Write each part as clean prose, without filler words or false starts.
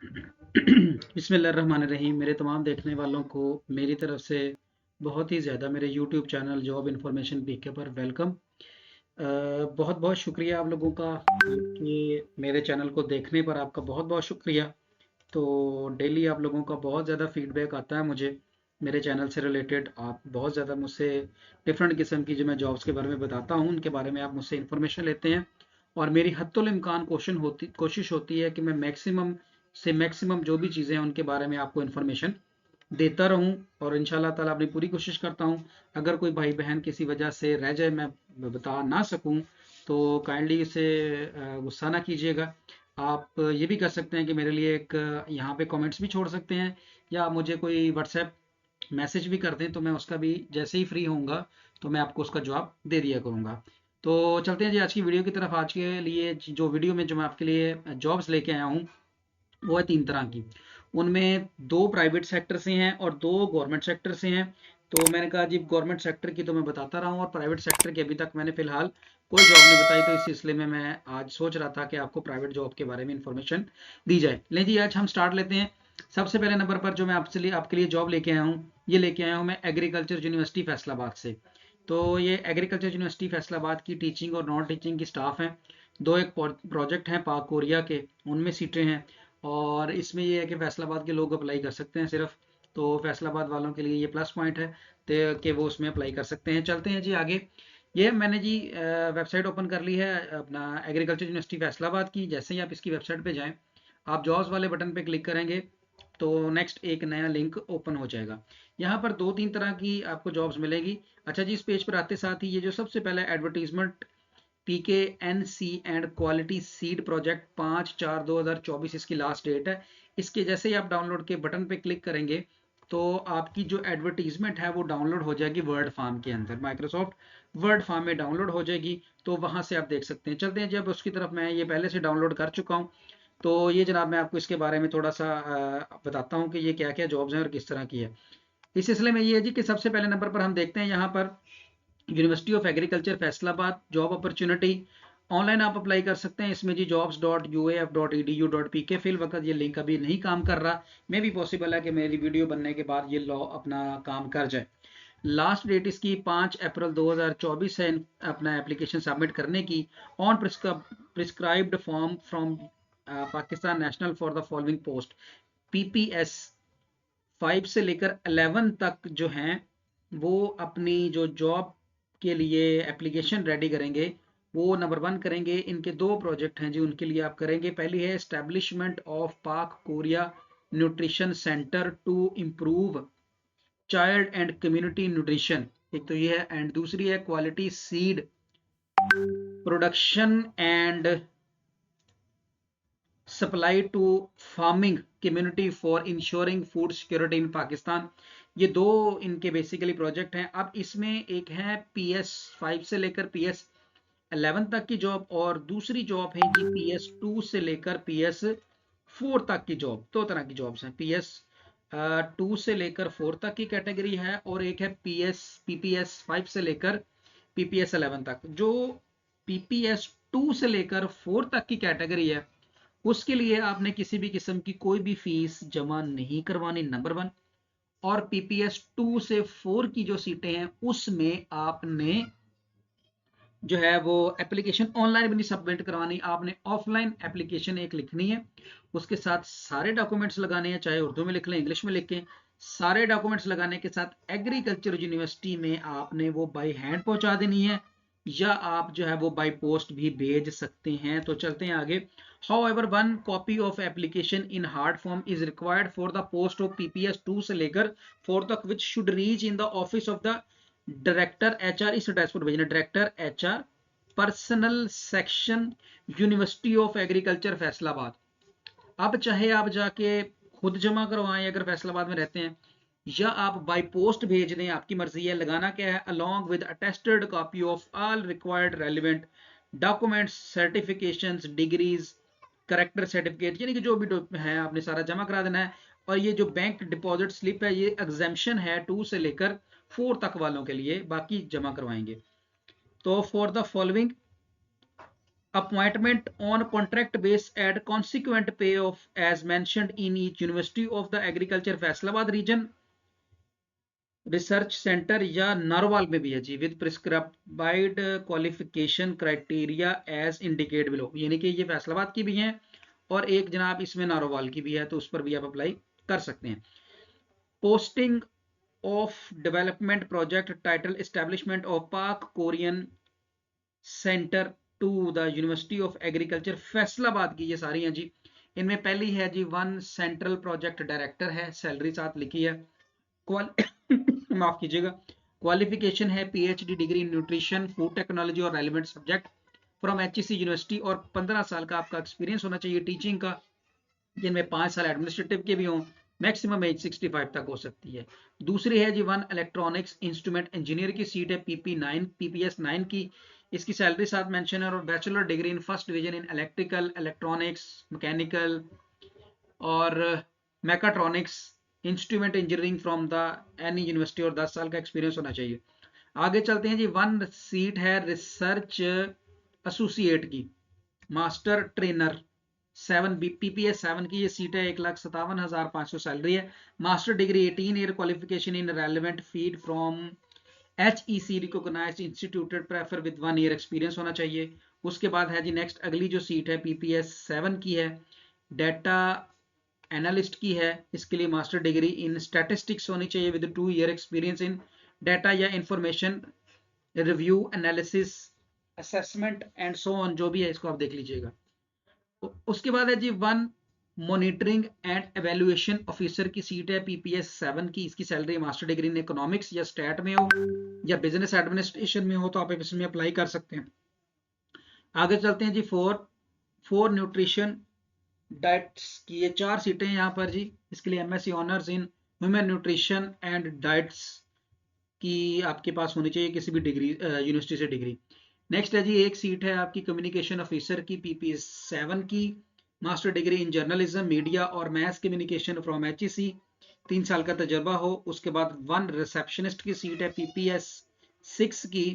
बिस्मिल्लाहिर्रहमानिर्रहीम। मेरे तमाम देखने वालों को मेरी तरफ से बहुत ही ज़्यादा मेरे यूट्यूब चैनल जॉब इन्फॉर्मेशन पीके पर वेलकम। बहुत बहुत शुक्रिया आप लोगों का कि मेरे चैनल को देखने पर आपका बहुत बहुत शुक्रिया। तो डेली आप लोगों का बहुत ज़्यादा फीडबैक आता है मुझे मेरे चैनल से रिलेटेड। आप बहुत ज़्यादा मुझसे डिफरेंट किस्म की जो मैं जॉब्स के बारे में बताता हूँ उनके बारे में आप मुझसे इन्फॉर्मेशन लेते हैं, और मेरी हद्दुल इम्कान कोशिश होती है कि मैं मैक्सिमम से मैक्सिमम जो भी चीज़ें हैं उनके बारे में आपको इन्फॉर्मेशन देता रहूं, और इंशाल्लाह ताला अपनी पूरी कोशिश करता हूं। अगर कोई भाई बहन किसी वजह से रह जाए, मैं बता ना सकूं, तो काइंडली इसे गुस्सा ना कीजिएगा। आप ये भी कर सकते हैं कि मेरे लिए एक यहाँ पे कमेंट्स भी छोड़ सकते हैं, या मुझे कोई व्हाट्सएप मैसेज भी कर दें, तो मैं उसका भी जैसे ही फ्री होऊंगा तो मैं आपको उसका जवाब दे दिया करूंगा। तो चलते हैं जी आज की वीडियो की तरफ। आज के लिए जो वीडियो में जो मैं आपके लिए जॉब्स लेके आया हूँ वो है 3 तरह की। उनमें 2 प्राइवेट सेक्टर से हैं और 2 गवर्नमेंट सेक्टर से हैं। तो मैंने कहा जी गवर्नमेंट सेक्टर की तो मैं बताता रहा हूँ, और प्राइवेट सेक्टर की अभी तक मैंने फिलहाल कोई जॉब नहीं बताई, तो इस सिलसिले में मैं आज सोच रहा था कि आपको प्राइवेट जॉब के बारे में इंफॉर्मेशन दी जाए। ले जी आज हम स्टार्ट लेते हैं। सबसे पहले नंबर पर जो मैं आपके लिए जॉब लेके आया हूँ, ये लेके आया हूँ मैं एग्रीकल्चर यूनिवर्सिटी फैसलाबाद से। तो ये एग्रीकल्चर यूनिवर्सिटी फैसलाबाद की टीचिंग और नॉन टीचिंग की स्टाफ है। 2 एक प्रोजेक्ट हैं पाक कोरिया के, उनमें सीटें हैं। और इसमें ये है कि फैसलाबाद के लोग अप्लाई कर सकते हैं सिर्फ। तो फैसलाबाद वालों के लिए ये प्लस पॉइंट है कि वो उसमें अप्लाई कर सकते हैं। चलते हैं जी आगे। ये मैंने जी वेबसाइट ओपन कर ली है अपना एग्रीकल्चर यूनिवर्सिटी फैसलाबाद की। जैसे ही आप इसकी वेबसाइट पे जाएं, आप जॉब्स वाले बटन पे क्लिक करेंगे तो नेक्स्ट एक नया लिंक ओपन हो जाएगा। यहाँ पर 2-3 तरह की आपको जॉब्स मिलेगी। अच्छा जी, इस पेज पर आते साथ ही ये जो सबसे पहले advertisement PK N C and quality seed project 5/4/2024 इसकी लास्ट डेट है। इसके जैसे ही आप डाउनलोड के बटन पे क्लिक करेंगे तो आपकी जो एडवर्टीजमेंट है वो डाउनलोड हो जाएगी वर्ड फार्म के अंदर, माइक्रोसॉफ्ट वर्ड फार्म में डाउनलोड हो जाएगी। तो वहां से आप देख सकते हैं। चलते हैं जब उसकी तरफ। मैं ये पहले से डाउनलोड कर चुका हूँ। तो ये जनाब मैं आपको इसके बारे में थोड़ा सा बताता हूँ कि ये क्या क्या जॉब्स हैं और किस तरह की है। इस सिलसिले में ये है जी कि सबसे पहले नंबर पर हम देखते हैं यहाँ पर university of agriculture Faisalabad job opportunity. Online आप अप्लाई कर सकते हैं इसमें जी jobs.uaf.edu.pk। फिल वक्त ये लिंक अभी नहीं काम कर रहा। मे भी पॉसिबल है कि मेरी वीडियो बनने के बाद ये लॉ अपना काम कर जाए। लास्ट डेट इसकी 5 अप्रैल 2024 है अपना एप्लीकेशन सबमिट करने की। On prescribed form from Pakistan national for the following post. PPS 5 से लेकर 11 तक जो हैं वो अपनी जो जॉब के लिए एप्लीकेशन रेडी करेंगे वो नंबर 1 करेंगे। इनके 2 प्रोजेक्ट हैं जी, उनके लिए आप करेंगे। पहली है establishment of Pak Korea nutrition centre to improve child and community nutrition, एक तो ये है। एंड दूसरी है quality seed production and supply to farming community for ensuring food security in Pakistan. ये 2 इनके बेसिकली प्रोजेक्ट हैं। अब इसमें एक है PS5 से लेकर PS11 तक की जॉब, और दूसरी जॉब है जी PS2 से लेकर PS4 तक की जॉब। 2 तरह की जॉब्स हैं। PS2 से लेकर 4 तक की कैटेगरी है, और एक है PPS5 से लेकर PPS11 तक। जो PPS2 से लेकर 4 तक की कैटेगरी है उसके लिए आपने किसी भी किस्म की कोई भी फीस जमा नहीं करवानी, नंबर 1। और PPS2 से 4 की जो सीटें हैं उसमें आपने जो है वो एप्लीकेशन ऑनलाइन भी नहीं सबमिट करवानी, आपने ऑफलाइन एप्लीकेशन एक लिखनी है। उसके साथ सारे डॉक्यूमेंट्स लगाने हैं, चाहे उर्दू में लिख लें इंग्लिश में लिखें। सारे डॉक्यूमेंट्स लगाने के साथ एग्रीकल्चर यूनिवर्सिटी में आपने वो बाई हैंड पहुंचा देनी है, या आप जो है वो बाई पोस्ट भी भेज सकते हैं। तो चलते हैं आगे। However, one copy of application in hard form is required for the post of PPS2 से लेकर 4 तक, which should reach in the office of the director HR। इस एड्रेस पर भेजना, director HR personal section university of agriculture Faisalabad. अब चाहे आप जाके खुद जमा करवाएं अगर फैसलाबाद में रहते हैं, या आप बाय पोस्ट भेज दें, आपकी मर्जी है। लगाना क्या है, along with attested copy of all required relevant documents certifications degrees character certificate, यानी कि जो भी है आपने सारा जमा करा देना है। और ये जो बैंक डिपॉजिट स्लिप है ये एग्जेम्पशन है 2 से लेकर 4 तक वालों के लिए, बाकी जमा करवाएंगे। तो for the following appointment on contract base at consequent pay of as mentioned in each university of the agriculture Faisalabad region research centre या नारोवाल में भी है जी, with prescribed qualification criteria as indicate below, यानी कि ये फैसलाबाद की भी हैं और एक जनाब इसमें नारोवाल की भी है, तो उस पर भी आप अप्लाई कर सकते हैं। Posting of development project title establishment of Pak Korean centre to the university of agriculture Faisalabad की, ये सारी हैं जी। इनमें पहली है जी 1 सेंट्रल प्रोजेक्ट डायरेक्टर है, सैलरी साथ लिखी है। माफ कीजिएगा। क्वालिफिकेशन है PhD degree in nutrition food technology और relevant subject from HEC university, और 15 साल का आपका एक्सपीरियंस होना चाहिए टीचिंग का, जिनमें 5 साल एडमिनिस्ट्रेटिव के भी हों। मैक्सिमम एज 65 तक हो सकती है। दूसरी है जी 1 इलेक्ट्रॉनिक्स इंस्ट्रूमेंट इंजीनियर की सीट है पीपीएस 9 की, इसकी सैलरी साथ मेंशन है, और bachelor degree in first division in electrical electronics mechanical और mechatronics instrument engineering from the any university, और 10 साल का एक्सपीरियंस होना चाहिए। आगे चलते हैं जी। 1 सीट है रिसर्च एसोसिएट की, मास्टर ट्रेनर 7 पीपीएस 7 की ये सीट है, 1,57,500 सैलरी है। Master degree 18 year qualification in relevant field from HEC recognised instituted prefer with 1 year experience होना चाहिए। उसके बाद है जी नेक्स्ट अगली जो सीट है पीपीएस 7 की है, डेटा एनालिस्ट की है, इसके लिए मास्टर डिग्री इन स्टैटिस्टिक्स होनी चाहिए with 2 year experience in data या information review analysis assessment and so on, जो भी है इसको आप देख लीजिएगा। उसके बाद है जी 1 मॉनिटरिंग एंड एवेल्युएशन ऑफिसर की सीट है पीपीएस 7 की, इसकी salary master degree in economics या स्टैट में हो या बिजनेस एडमिनिस्ट्रेशन में हो तो आप इसमें अप्लाई कर सकते हैं। आगे चलते हैं जी। 4 न्यूट्रिशन डाइट्स की ये 4 सीटें हैं यहाँ पर जी, इसके लिए MSc honours in human nutrition and diets की आपके पास होनी चाहिए किसी भी डिग्री यूनिवर्सिटी से डिग्री। नेक्स्ट है जी एक सीट है आपकी कम्युनिकेशन ऑफिसर की पीपीएस 7 की, master degree in journalism media और मैस कम्युनिकेशन फ्रॉम HEC, 3 साल का तजर्बा हो। उसके बाद 1 रिसेप्शनिस्ट की सीट है पीपीएस 6 की,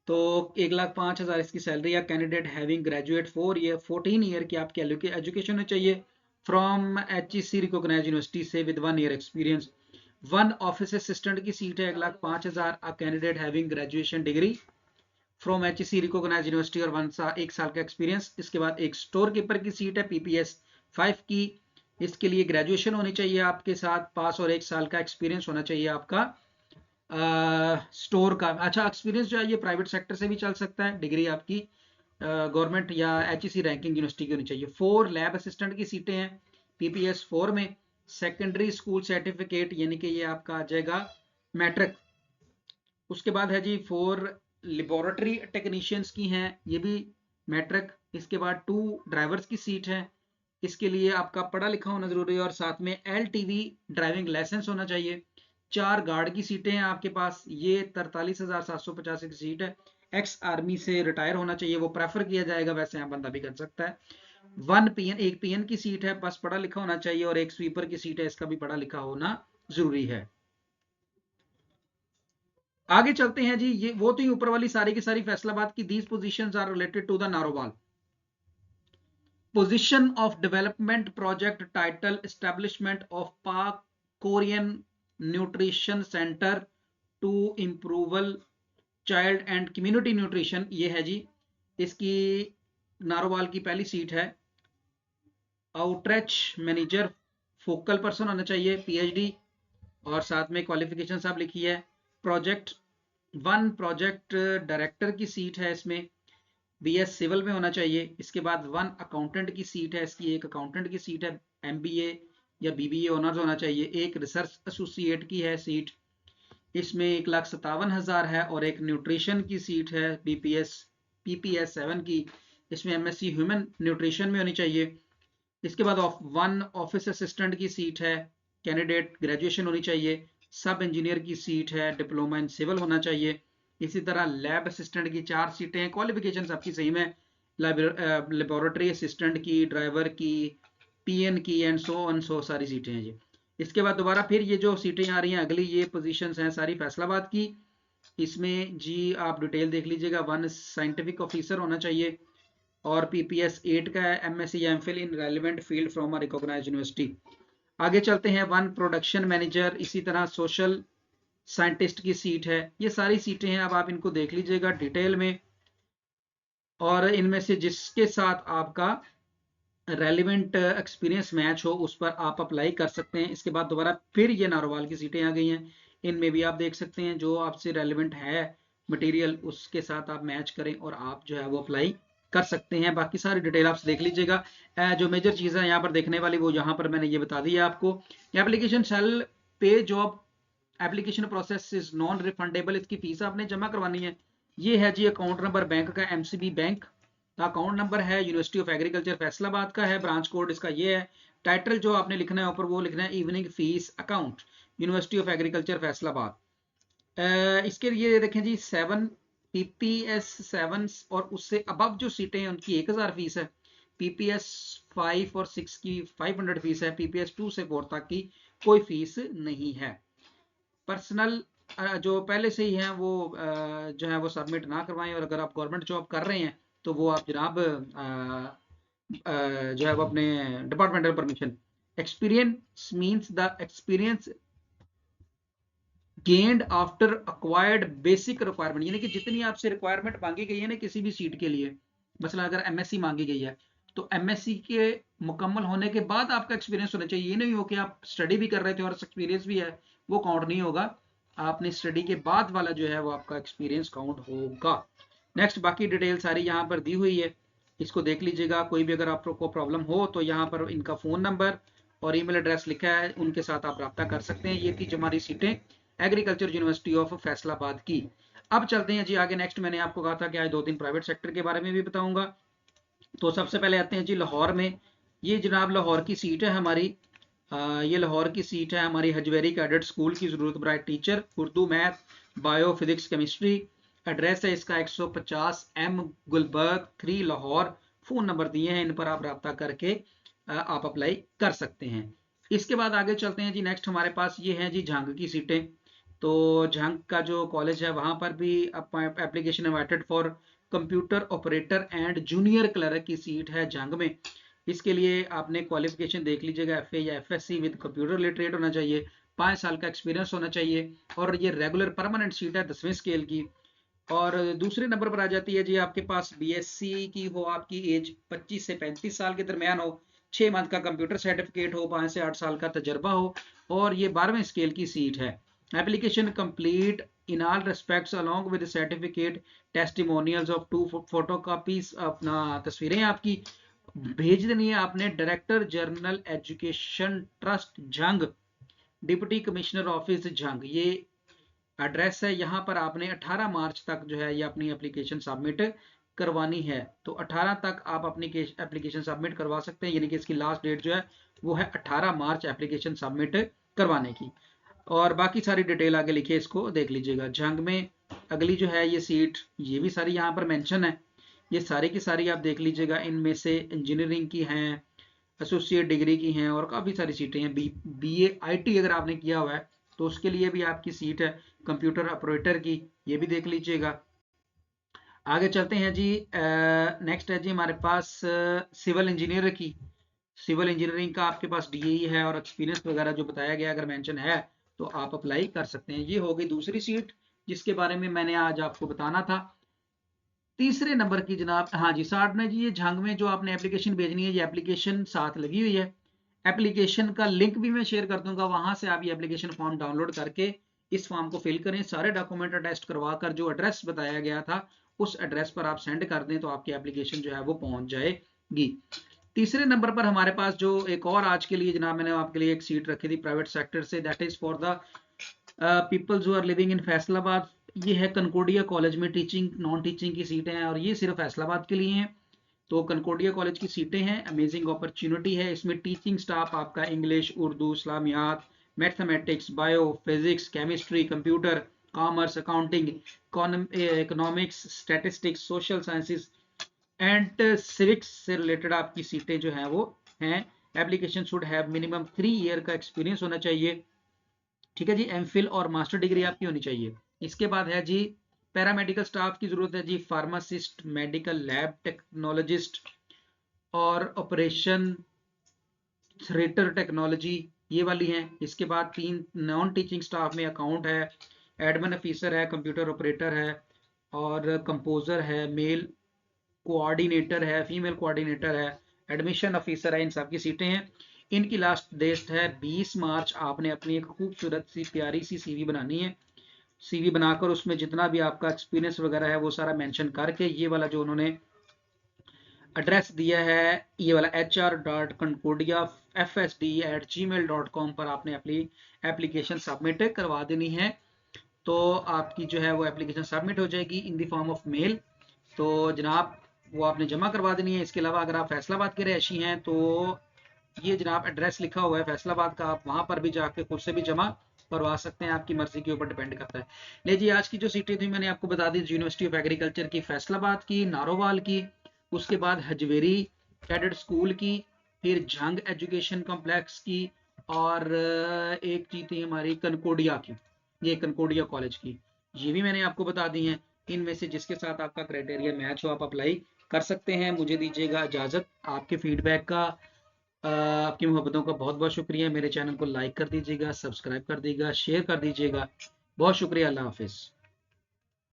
तो 1,05,000 इसकी सैलरी है। कैंडिडेट हैविंग ग्रेजुएट 14 ईयर की आपकी एजुकेशन होनी चाहिए फ्रॉम HEC रिकॉग्नाइज्ड यूनिवर्सिटी से with 1 year experience. 1 office assistant की सीट है 1,05,000, a candidate having graduation degree from HEC recognised university और 1 साल का एक्सपीरियंस। इसके बाद एक स्टोर कीपर की सीट है पीपीएस 5 की, इसके लिए ग्रेजुएशन होनी चाहिए आपके साथ पास और 1 साल का एक्सपीरियंस होना चाहिए आपका स्टोर का। अच्छा, एक्सपीरियंस जो है ये प्राइवेट सेक्टर से भी चल सकता है, डिग्री आपकी गवर्नमेंट या HEC रैंकिंग यूनिवर्सिटी की होनी चाहिए। 4 लैब असिस्टेंट की सीटें हैं पीपीएस 4 में, सेकेंडरी स्कूल सर्टिफिकेट यानी कि ये आपका आ जाएगा मैट्रिक। उसके बाद है जी 4 लेबोरेटरी टेक्नीशियंस की हैं, ये भी मैट्रिक। इसके बाद 2 ड्राइवर्स की सीट है, इसके लिए आपका पढ़ा लिखा होना जरूरी है और साथ में LTV ड्राइविंग लाइसेंस होना चाहिए। 4 गार्ड की सीटें हैं आपके पास, ये 43,750 की सीट है। एक्स आर्मी से रिटायर होना चाहिए, वो प्रेफर किया जाएगा, वैसे यहाँ बंदा भी कर सकता है। 1 पीएन एक पीएन की सीट है, बस पढ़ा लिखा होना चाहिए, और एक स्वीपर की सीट है, इसका भी पढ़ा लिखा होना जरूरी है। आगे चलते हैं जी। ये वो तो ही ऊपर वाली सारी की सारी फैसलाबाद की। These positions are related to the Narowal. Position of development project title establishment of Pak Korean nutrition centre to improval child and community nutrition, ये है जी इसकी नारोवाल की पहली सीट है। आउटरीच मैनेजर फोकल पर्सन होना चाहिए, PhD, और साथ में क्वालिफिकेशन सब लिखी है। प्रोजेक्ट 1 प्रोजेक्ट डायरेक्टर की सीट है, इसमें BS सिविल में होना चाहिए। इसके बाद 1 अकाउंटेंट की सीट है, इसकी एक अकाउंटेंट की सीट है, MBA या BBA ऑनर्स होना चाहिए। एक रिसर्च एसोसिएट की है सीट, इसमें 1,57,000 है, और एक न्यूट्रिशन की सीट है PPS 7 की, इसमें MSc ह्यूमन न्यूट्रिशन में होनी चाहिए। इसके बाद 1 ऑफिस असिस्टेंट की सीट है, कैंडिडेट ग्रेजुएशन होनी चाहिए। सब इंजीनियर की सीट है, डिप्लोमा इन सिविल होना चाहिए। इसी तरह लैब असिस्टेंट की 4 सीटें हैं, क्वालिफिकेशन सबकी सेम है, लेबोरेटरी असिस्टेंट की, ड्राइवर की, PN की एंड सो सारी सीटें हैं जी। इसके बाद दोबारा फिर ये जो सीटें आ रही हैं अगली, ये पोजीशंस हैं सारी फैसलाबाद की। इसमें जी आप डिटेल देख लीजिएगा। 1 साइंटिफिक ऑफिसर होना चाहिए, और PPS 8 का है, MSc या MPhil in relevant field from a recognised university. आगे चलते हैं, वन प्रोडक्शन मैनेजर, इसी तरह सोशल साइंटिस्ट की सीट है। ये सारी सीटें हैं, अब आप इनको देख लीजिएगा डिटेल में, और इनमें से जिसके साथ आपका रेलिवेंट एक्सपीरियंस मैच हो उस पर आप अप्लाई कर सकते हैं। इसके बाद दोबारा फिर ये नारोवाल की सीटें आ गई हैं, इनमें भी आप देख सकते हैं जो आपसे रेलिवेंट है मटेरियल उसके साथ आप मैच करें और आप जो है वो अप्लाई कर सकते हैं। बाकी सारी डिटेल आप देख लीजिएगा। जो मेजर चीज़ है यहाँ पर देखने वाली वो यहाँ पर मैंने ये बता दी है आपको। एप्लीकेशन सेल पे job application process is non refundable, इसकी फीस आपने जमा करवानी है। ये है जी अकाउंट नंबर बैंक का, MCB बैंक का अकाउंट नंबर है, यूनिवर्सिटी ऑफ एग्रीकल्चर फैसलाबाद का है, ब्रांच कोड इसका ये है। टाइटल जो आपने लिखना है ऊपर वो लिखना है evening fees account, university of agriculture Faisalabad. इसके लिए देखें जी 7 PPS 7 और उससे अबव जो सीटें हैं उनकी 1000 फीस है। PPS 5 और 6 की 500 फीस है। PPS 2 से 4 तक की कोई फीस नहीं है। पर्सनल जो पहले से ही हैं वो जो है वो सबमिट ना करवाएं, और अगर आप गवर्नमेंट जॉब कर रहे हैं तो वो आप जनाब जो है वो अपने departmental permission. Experience means the experience gained after acquired basic requirement, यानी कि जितनी आपसे रिक्वायरमेंट मांगी गई है ना किसी भी सीट के लिए, मसला अगर MSc मांगी गई है तो MSc के मुकम्मल होने के बाद आपका एक्सपीरियंस होना चाहिए। ये नहीं हो कि आप स्टडी भी कर रहे थे और एक्सपीरियंस भी है, वो काउंट नहीं होगा। आपने स्टडी के बाद वाला जो है वो आपका एक्सपीरियंस काउंट होगा। नेक्स्ट बाकी डिटेल सारी यहाँ पर दी हुई है, इसको देख लीजिएगा। कोई भी अगर आपको प्रॉब्लम हो तो यहाँ पर इनका फ़ोन नंबर और ईमेल एड्रेस लिखा है, उनके साथ आप रब्ता कर सकते हैं। ये थी हमारी सीटें एग्रीकल्चर यूनिवर्सिटी ऑफ फैसलाबाद की। अब चलते हैं जी आगे। नेक्स्ट मैंने आपको कहा था कि आज 2-3 प्राइवेट सेक्टर के बारे में भी बताऊंगा। तो सबसे पहले आते हैं जी लाहौर में। ये जनाब लाहौर की सीट है हमारी। ये लाहौर की सीट है हमारी हजवेरी कैडेट स्कूल की ज़रूरत बराए teacher, Urdu, math, bio, physics, chemistry. Address है इसका 150 M Gulberg 3 Lahore. Phone number दिए हैं, इन पर आप रब्ता करके आप अप्लाई कर सकते हैं। इसके बाद आगे चलते हैं जी। नेक्स्ट हमारे पास ये है जी झांग की सीटें। तो झांग का जो कॉलेज है वहाँ पर भी application invited for computer operator and junior clerk की सीट है झांग में। इसके लिए आपने क्वालिफिकेशन देख लीजिएगा, FA या FSc विद कंप्यूटर लिटरेट होना चाहिए, 5 साल का एक्सपीरियंस होना चाहिए, और ये रेगुलर परमानेंट सीट है 10वें स्केल की। और दूसरे नंबर पर आ जाती है जी आपके पास BSc की हो, आपकी एज 25 से 35 साल के दरमियान हो, 6 मंथ का कंप्यूटर सर्टिफिकेट हो, 5 से 8 साल का तजर्बा हो, और ये 12वें स्केल की सीट है। Application complete in all respects along with certificate, testimonials of 2 photocopies, अपना तस्वीरें आपकी भेज देनी है आपने director general education trust Jhang, deputy commissioner office Jhang. ये एड्रेस है। यहाँ पर आपने 18 मार्च तक जो है ये अपनी एप्लीकेशन सबमिट करवानी है। तो 18 तक आप अपनी एप्लीकेशन सबमिट करवा सकते हैं, यानी कि इसकी लास्ट डेट जो है वो है 18 मार्च एप्लीकेशन सबमिट करवाने की। और बाकी सारी डिटेल आगे लिखिए, इसको देख लीजिएगा। झंग में अगली जो है ये सीट, ये भी सारी यहाँ पर मेंशन है, ये सारी की सारी आप देख लीजिएगा। इनमें से इंजीनियरिंग की हैं, एसोसिएट डिग्री की हैं, और काफ़ी सारी सीटें हैं। BA IT अगर आपने किया हुआ है तो उसके लिए भी आपकी सीट है, कंप्यूटर ऑपरेटर की, ये भी देख लीजिएगा। आगे चलते हैं जी। नेक्स्ट है जी हमारे पास सिविल इंजीनियर की। सिविल इंजीनियरिंग का आपके पास DAE है और एक्सपीरियंस वगैरह जो बताया गया अगर मेंशन है तो आप अप्लाई कर सकते हैं। ये हो गई दूसरी सीट जिसके बारे में मैंने आज आपको बताना था। तीसरे नंबर की जनाब, हाँ जी, साथ में जी ये झांग में जो आपने एप्लीकेशन भेजनी है, ये एप्लीकेशन साथ लगी हुई है। एप्लीकेशन का लिंक भी मैं शेयर कर दूंगा, वहां से आप ये एप्लीकेशन फॉर्म डाउनलोड करके इस फॉर्म को फिल करें, सारे डॉक्यूमेंट अटेस्ट करवा कर जो एड्रेस बताया गया था उस एड्रेस पर आप सेंड कर दें तो आपकी एप्लीकेशन जो है वो पहुंच जाएगी। तीसरे नंबर पर हमारे पास जो एक और आज के लिए जनाब मैंने आपके लिए एक सीट रखी थी प्राइवेट सेक्टर से, that is for the peoples who are living in Faisalabad. ये है कनकोडिया कॉलेज में टीचिंग नॉन टीचिंग की सीटें हैं और ये सिर्फ फैसलाबाद के लिए हैं। तो कनकोडिया कॉलेज की सीटें हैं, अमेजिंग अपॉर्चुनिटी है। इसमें टीचिंग स्टाफ आपका English, Urdu, Islamiyat, mathematics, bio, physics, chemistry, computer, commerce, accounting, economics, statistics, social sciences and civics से रिलेटेड आपकी सीटें जो हैं वो हैं। Application should have minimum 3 year का एक्सपीरियंस होना चाहिए। ठीक है जी, MPhil और मास्टर डिग्री आपकी होनी चाहिए। इसके बाद है जी पैरामेडिकल स्टाफ की ज़रूरत है जी, फार्मासिस्ट, मेडिकल लैब टेक्नोलॉजिस्ट और ऑपरेशन थ्रेटर टेक्नोलॉजी, ये वाली हैं। इसके बाद 3 नॉन टीचिंग स्टाफ में अकाउंट है, एडमिन ऑफिसर है, कंप्यूटर ऑपरेटर है और कंपोजर है, मेल कोऑर्डिनेटर है, फीमेल कोऑर्डिनेटर है, एडमिशन ऑफिसर है। इन सब की सीटें हैं। इनकी लास्ट डेट है 20 मार्च। आपने अपनी एक खूबसूरत सी प्यारी सी सीवी बनानी है। सीवी बनाकर उसमें जितना भी आपका एक्सपीरियंस वगैरह है वो सारा मेंशन करके, ये वाला जो उन्होंने एड्रेस दिया है, ये वाला hr.concordia@gmail.com पर आपने अपनी एप्लीकेशन सबमिट करवा देनी है। तो आपकी जो है वो एप्लीकेशन सबमिट हो जाएगी in the form of male. तो जनाब वो आपने जमा करवा देनी है। इसके अलावा अगर आप फैसलाबाद के रहशी हैं तो ये जनाब एड्रेस लिखा हुआ है फैसलाबाद का, आप वहां पर भी जाके खुद से भी जमा करवा सकते हैं, आपकी मर्जी के ऊपर डिपेंड करता है। ले जी, आज की जो सीटें थी मैंने आपको बता दी, यूनिवर्सिटी ऑफ एग्रीकल्चर की फैसलाबाद की, नारोवाल की, उसके बाद हजवेरी कैडेट स्कूल की, फिर जंग एजुकेशन कॉम्प्लेक्स की और एक चीज थी हमारी कनकोडिया की, ये कनकोडिया कॉलेज की। ये भी मैंने आपको बता दी हैं। इनमें से जिसके साथ आपका क्राइटेरिया मैच हो आप अप्लाई कर सकते हैं। मुझे दीजिएगा इजाजत। आपके फीडबैक का आपकी मोहब्बतों का बहुत बहुत शुक्रिया। मेरे चैनल को लाइक कर दीजिएगा, सब्सक्राइब कर दीजिएगा, शेयर कर दीजिएगा। बहुत शुक्रिया। अल्लाह हाफिज़।